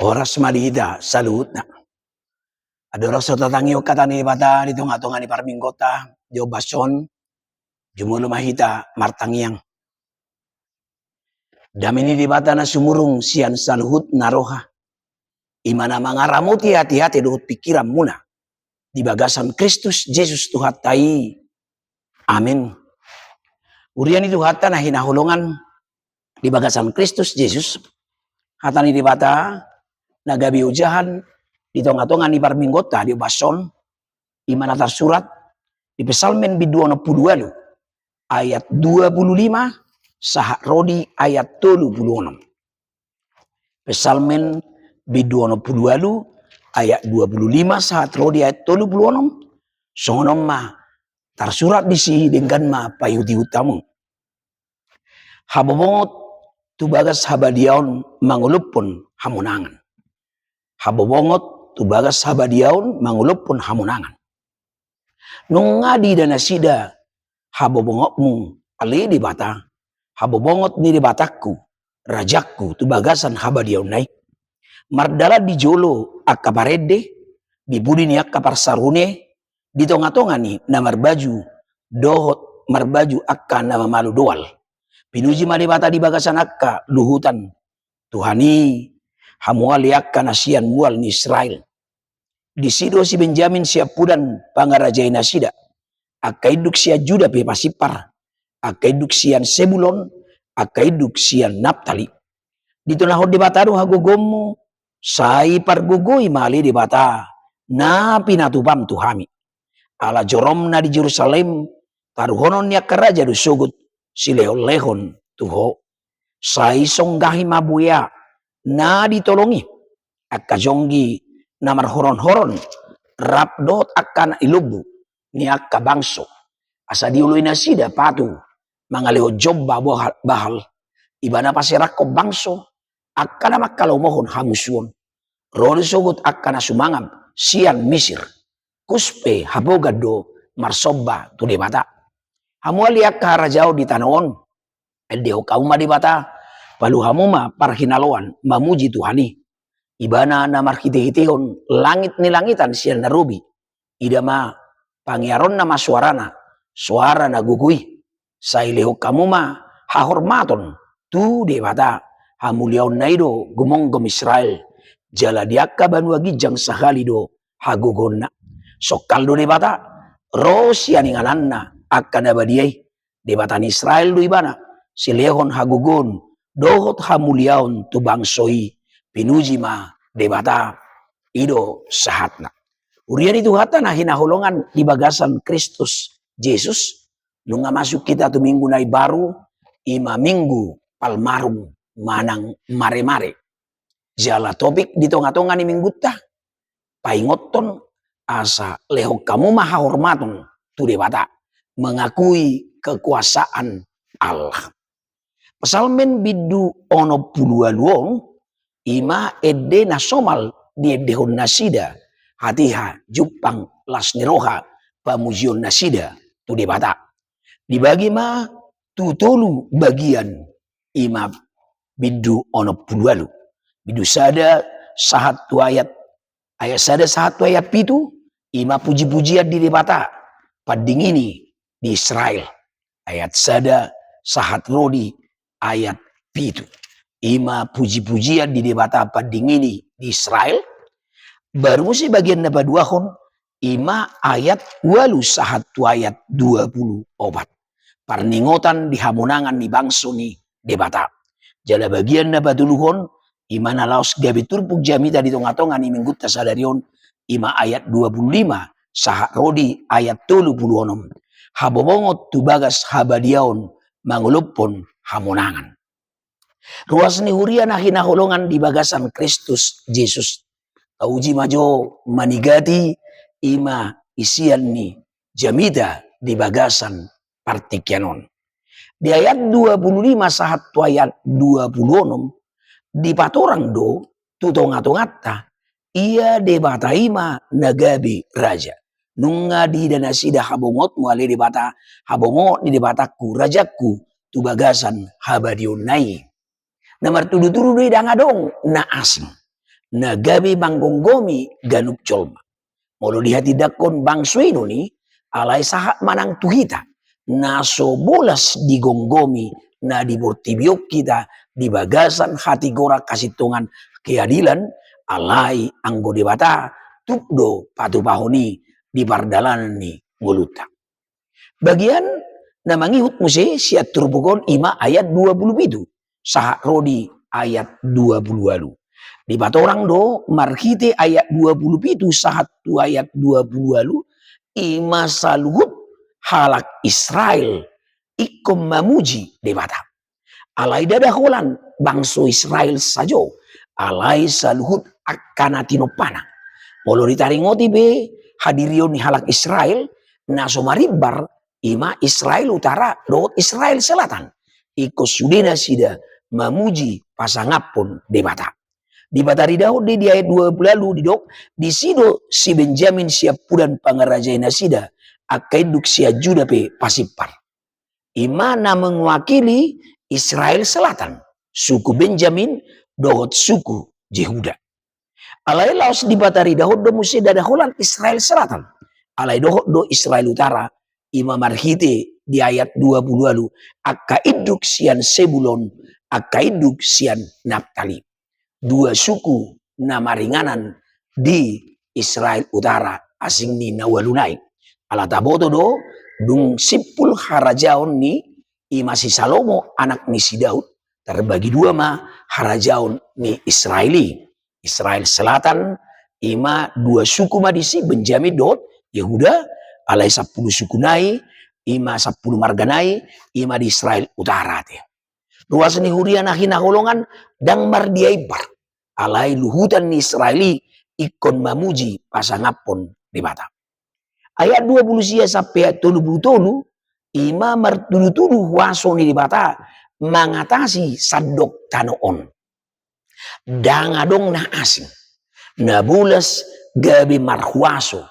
Oras malida salut na. Adorak sa tatangi o katani bata dito nga ni parminggota, dio bason, jumulo mahita martangiang. Dami ni di bata na sumurong siyan sa luhut na roha. Imana mga ramuti hati-hati luhut pikiran muna. Di bagasan Kristus Jesus Tuhan tai. Amin. Urian itu hata na hinahulungan di bagasan Kristus Jesus. Hata ni di bata nagabi ujahan di tonga-tonga ni parminggota di bason imana tersurat di Psalmen 22 ayat 25 sahak rodi ayat 36. Psalmen 22 ayat 25 sahat rodi ayat 36 sonom ma tersurat di si dengan ma payuti utamu habobongot tubagas habadiaon mangulupun hamunangan. Habobongot tubagas habadiaon mangulupun hamunangan. Nung ngadi dan nasida habobongotmu ali di bata, habobongot ni di bataku, rajaku tubagasan habadiaon nai. Mardala di jolo akabarede, di budi ni akaparsarune, di tonga-tonga ni na marbaju, dohot marbaju akka na mamalu doal. Pinuji mali bata di bagasan akka luhutan, Tuhani hamuali akka nasian mual ni Israel. Di sido si Benjamin siap pudan pangarajai nasida. Akaiduk sia Juda pe pasipar. Akaiduk sian Sebulon. Akaiduk sian Naptali. Dito na di bata do hagogomu. Sai pargugoi mali di bata. Na pinatupam tuhami. Ala jorom na di Jerusalem. Taruhonon niya karaja do sugut. Si lehon tuho. Sai songgahi mabuya. Na ditolongi. Akajonggi namar horon-horon rapdot akan ilubu ni akka bangso asa diului nasida patu mangaleo jobba bahal ibana pasirakko bangso akan makalo mohon hamusuon rodi sogut akan sumangam sian misir kuspe habogado marsobba tu di bata hamuali akka rajao di tanawon eldeo kauma di bata palu hamuma parhinaloan mamuji Tuhani ibana na marhite-hitehon langit ni langitan siya narubi. Idama pangiaron na maswarana. Suara na gugui. Sa ilihok kamuma hahormaton. Tu de bata hamuliaon na ido gumonggom Israel. Jala diakka banuagi jang sahali do hagugon na. Sokaldo de bata. Rosya ninganan na akka nabadiyay. De bata ni Israel do ibana. Silehon hagugon. Dohot hamuliaon tu bangsoi. Pinuji ma debata ido sahatna. Urian itu hata na hinahulungan di bagasan Kristus Jesus. Nung masuk kita tu minggu nai baru. Ima minggu palmarum manang mare-mare. Jala topik di tonga-tonga ni minggu ta. Paingoton asa leho kamu maha hormatun tu debata. Mengakui kekuasaan Allah. Psalmen bidu ono puluhan wong. Ima ede nasomal di edehon nasida hatiha jupang lasniroha pamujion nasida tu debata dibagi ma tutolu bagian ima bidu ono pulualu bidu sada sahat tu ayat sada sahat tu ayat pitu ima puji-pujian di debata pading ini di Israel ayat sada sahat rodi ayat pitu ima puji-pujian di debata pading ini di Israel. Baru si bagian naba duahon. Ima ayat walu sahat tu ayat 24. Parningotan di hamunangan ni bangso ni debata. Jala bagian naba duluhon. Ima nalaos gabi turpuk jamita di tonga-tonga ni minggut tasadarion. Ima ayat 25. Sahat rodi ayat 36. Habobongot tubagas habadiaon mangulupon hamunangan. Ruas ni huria na hinahulungan di bagasan Kristus Jesus. Tauji majo manigati ima isian ni jamida di bagasan partikianon. Di ayat 25 sahat tu ayat 26 di patorang do tutonga-tongata ia debata ima nagabi raja. Nunga di danasida habongot muali debata habongot di debataku rajaku tu bagasan habadion nai. Namar tudu-tudu dang adong na asing. na gabi manggonggomi ganuk colma. Molo di hati dakon bangso ino ni alay sahat manang tuhita naso bolas digonggomi na dibortibiok kita di bagasan hati gora kasitongan keadilan alai anggo debata tukdo patu pahoni di pardalan ni nguluta. Bagian na mangihut muse siat turbukon ima ayat 27 sahak rodi ayat 20 di batorang do marhite ayat 27 sahat tu ayat 20 ima saluhut halak Israel ikom mamuji debata alai dadaholan bangso Israel sajo alai saluhut akanatino pana molo ditaringoti be hadirion ni halak Israel naso maribar ima Israel utara do Israel selatan iko sudena sida mamuji pasangapon debata di batari Daud di ayat 20 lalu di sido si Benjamin siap pudan pangarajai nasida akaiduk sia Juda pe pasipar imana mewakili Israel selatan suku Benjamin dohot suku Yehuda alai laos di batari Daud do musi dadaholan Israel selatan alai dohot do Israel utara ima marhite di ayat 20 lalu akaiduk sian Sebulon akaiduk sian Naftali dua suku nama ringanan di Israel utara asing ni nawalunai ala taboto do dung sipul harajaon ni imasi Salomo anak ni si Daud terbagi dua ma harajaon ni Israel selatan ima dua suku madisi Benjamin dot Yehuda alai 10 suku nai ima 10 marga nai ima di Israel utara te ruas ni hurian ahina holongan dang mardiai bar alai luhutan ni Israeli ikon mamuji pasangapon debata ayat 20 sia sampai 30 ima martulu-tulu waso ni debata mengatasi sadok tanoon dangadong na asing na bulas gabi marhuaso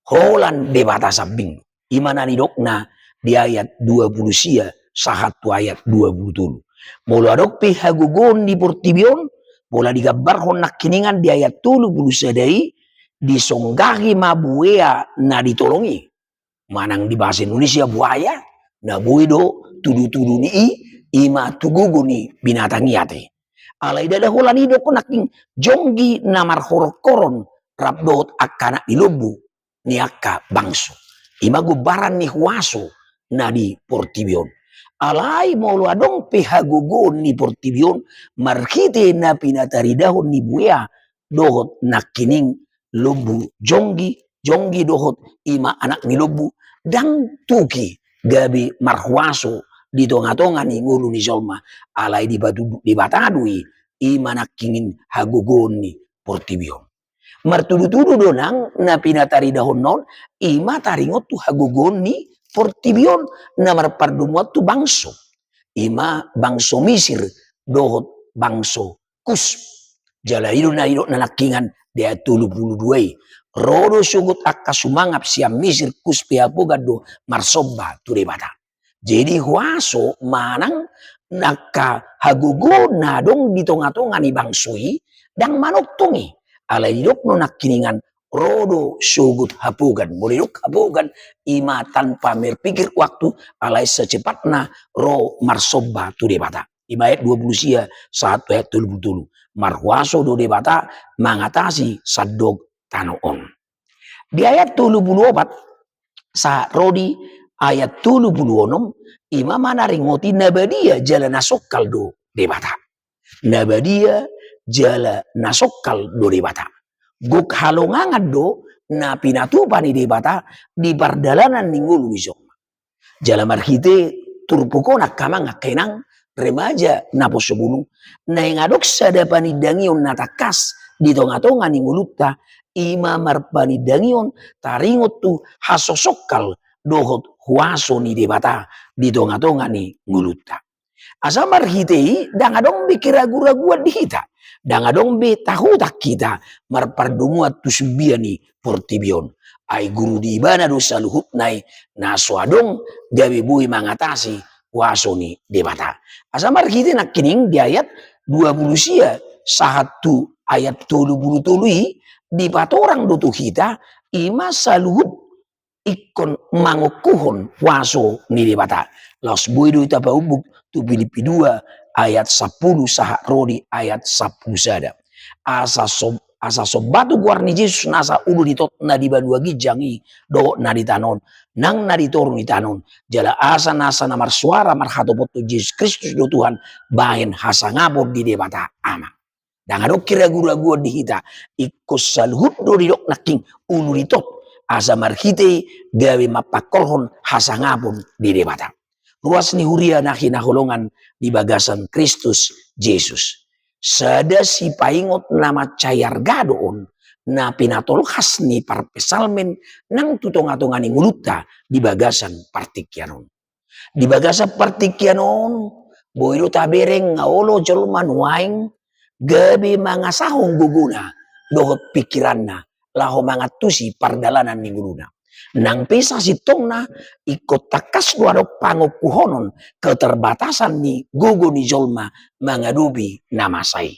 holan debata sabing imana ni dokna di ayat 20 sia sahatu ayat 20 molo adok pe hagugon di portibion bola digambarhon nak kiningan di ayat 30 sadai disonggahi mabuea na ditolongi manang di bahasa Indonesia buaya na buido tudu-tudu ni ima tugugu ni binatang yate alai dadaholan ido ko naking jonggi namar horokoron rabdot akana ilubu ni akka bangso ima gubaran ni huaso na di portibion alai molo adong pehagogon ni portibion marhite na pinatari dahon ni buea dohot nakining lobu jonggi dohot ima anak ni lobu dang tuki gabi marhuaso di tonga-tonga ni ngulu ni Zolma alai di batadui ima nakingin hagogon ni portibion martudu-tudu donang na pinatari dahon non ima taringot tu hagogon ni portibion na marpardumuat tu bangso ima bangso Misir dohot bangso Kus jala ido na nakingan dia 32 rodo sugut akka sumangap siam Misir Kus piapoga do marsoba tu debata jadi huaso manang naka hagugo na dong di tonga-tonga ni bangsoi dang manoktongi ala didok no nakiningan rodo sugut hapugan boleh dok hapugan ima tanpa berpikir waktu alai secepatnya ro marsoba tu debata ima ayat 20 sia 1 ayat 20 marhuaso do debata mengatasi sadog tanoon di ayat 24 sa rodi ayat 26 ima manaringoti nabadia jala nasokal do debata nabadia jala nasokal do debata guk halongangan do na pinatupan ni debata di pardalanan ninggulu isok jala marhite turpukona kamang kenang remaja napo sebulung na ingadok sadapani dangion natakas di tonga-tonga ningguluta ima marpani dangion taringot tu hasosokal dohot huaso ni debata di tonga-tonga ni nguluta asa marhitei dangadong bikira ragu-raguan di hita dangadong be tahu tak kita marpardumuat tu subiani portibion ai guru di ibana dosa luhut nai naso adong gawe bui mengatasi waso ni debata asa marhite nak kining di ayat 20 sia sahatu ayat 33 di patorang dutu kita ima saluhut ikon mangukuhon waso ni debata. Laos buidu ita paubuk tu Filipi 2 ayat 10 saha rodi ayat 10 sada. Asa sobatu guarni Yesus nasa ulu ditot na di badua gijangi do na ditanon nang na ditorun ditanon jala asa nasa na marsuara marhatopot tu Yesus Kristus do Tuhan bahen hasangabor di debata ama. Dangadok kira-gura-gura di hita ikos salhut do didok naking ulu ditot asa marhite gawe mapakolhon hasangabon di debata. Ruas ni huria na hinaholongan di bagasan Kristus Yesus. Sada si paingot nama cayar gadoon na pinatolhas ni parpesalmen nang tutong-atongan ni nguluta di bagasan partikyanon. Di bagasan partikyanon, boyro tabereng ngaolo jolman waing gabi mga sahong guguna dohot pikiranna laho mga tusi pardalanan ni nguluna. Nang pesa sitongna ikot takas duarok pangukuhonon keterbatasan ni gugu ni jolma mangadubi namasai.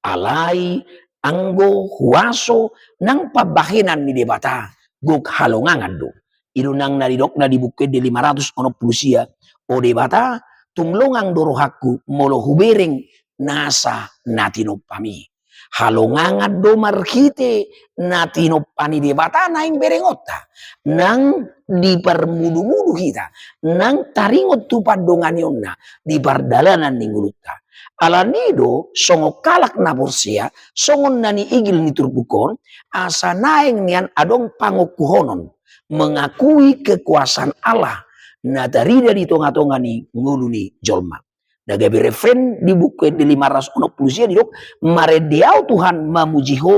Alai anggo huaso nang pabahinan ni debata guk halongangan do. Ilu nang naridok na dibuke di 560 sia o debata tunglongang dorohaku molo hubereng nasa natinopami. Halongangan do marhite natinopani debata naing berengota nang di permudu-mudu kita nang taringot tu padonganyonna di pardalanan ningguluta alanido songo kalak na porsia songon nani igil ni turbukon asa naeng nian adong pangukuhonon mengakui kekuasaan Allah na tarida di tonga-tonga ni nguluni jolma. Dagabi refren di buku di 560 sia didok maredeau Tuhan mamujiho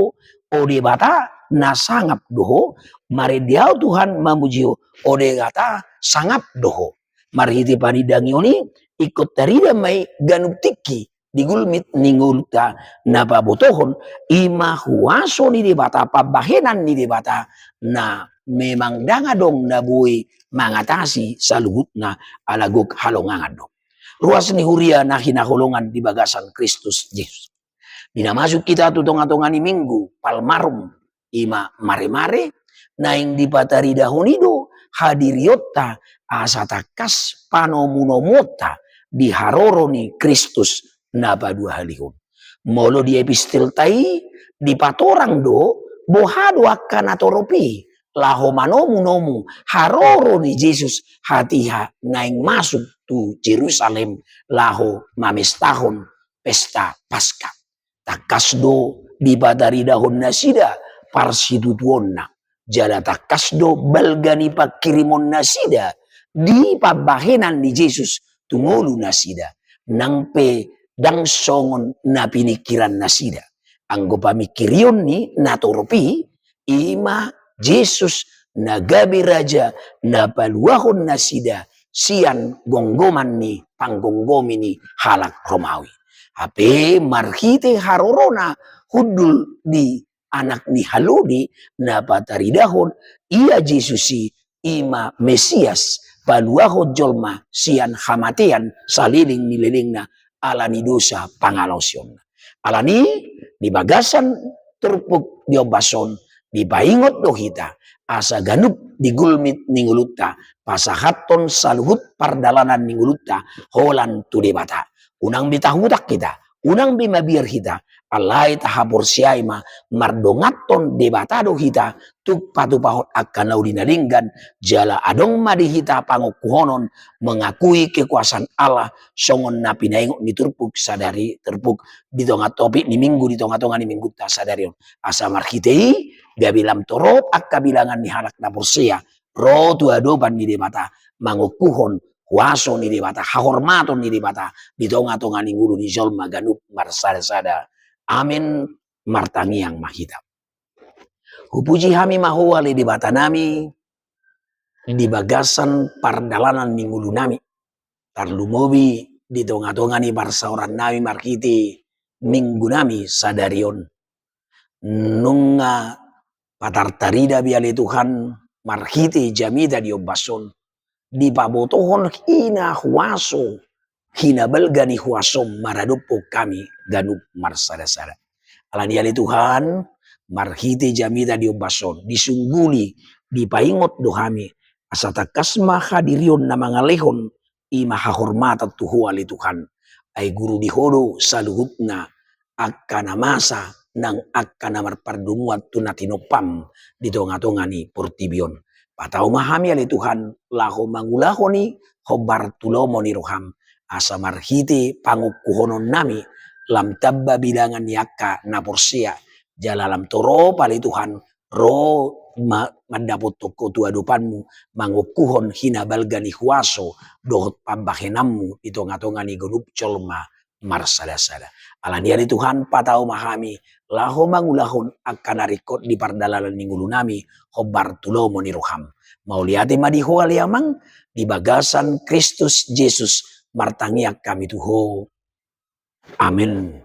o debata na sangap doho maredeau Tuhan mamujiho o debata sangap doho marhiti panidangioni ikut tarida mai ganup tiki digulmit ningulta na pabotohon ima huaso ni debata pabahenan ni debata na memang dangadong na buhi mangatasi saluhut na alagok halongangan dong. Ruas ni huria na hinaholongan di bagasan Kristus Yesus. Dinamasuk kita tutong-atongan ni minggu palmarum ima mare-mare na ing dipatari dahunido hadiriotta asatakas panomunomota di haroro ni Kristus na padua halihun. Molo di epistel tai di patorang do bohado akan atoropi laho manomu-nomu haroro ni Yesus hatiha naing masuk tu Jerusalem laho mamestahon pesta Paskah. Takasdo di badari dahon nasida parsidutuonna jala takasdo balgani pakirimon nasida di pabahenan ni Yesus tungolu nasida nangpe dang songon na pinikiran nasida anggo pamikirion ni natoropi ima Yesus nagabi raja na paluahon nasida sian gonggoman ni panggonggomi ni halak Romawi. Hape marhite harorona hudul di anak ni haludi na pataridahon ia Jesusi ima Mesias paluahon jolma sian hamatian saliling nililingna alani dosa pangalosyon. Alani di bagasan terpuk diobason di paingot dohita asa ganup di gulmit ninguluta pasahaton saluhut pardalanan ninguluta holan tu debata. Unang bitahudak kita, unang bimabiar kita, alay tahapor siyaima mardongaton debatado kita tuk patupahot akan laudinalinggan jala adong madihita pangukuhonon mengakui kekuasaan Allah songon na pinaingok ni turpuk sadari terpuk di tonga topik ni minggu di tonga-tonga ni minggu ta sadarion asa marhitei gabilam torop akka bilangan ni halak na porsia ro tu adoban ni debata mangukuhon kuaso ni debata hahormaton ni debata di tonga-tonga ni ngulu ni jolma ganup marsada-sada amin martangiang mahita. Hupuji hami mahuali di bata nami di bagasan pardalanan ni ngulu nami tarlumobi di tonga-tonga ni barsauran nami markiti minggu nami sadarion nunga patartarida biali Tuhan marhiti jamida di obason di pabotohon hina huaso hina belgani huasom maradupo kami ganup marsada-sada. Alaniali Tuhan, marhite jamida diobason, disungguli, dipaingot dohami, asatakas mahadirion na mga lehon, imahahormata tuhuali Tuhan, ay guru dihodo saluhutna, akka namasa, nang akka namarpardumuat tunatinopam, dito nga to nga ni Portibion. Pataw mahami ali Tuhan, laho mangulaho ni, hobar tulomo ni Roham, asa marhite pangukuhonon nami, lam tabba bilangan yakka na porsia jalalam toro pali Tuhan ro mandapot toko tuadupanmu mangukuhon hinabalgani huaso dohot pambahenammu ito ngatonga ni gunup colma marsada-sada alaniari Tuhan patau mahami laho mangulahon akan narikot di pardalalan ninggulu nami hobar tulomo ni roham mauliate madiho aliamang di bagasan Kristus Yesus martangiak kami tuho. Amin.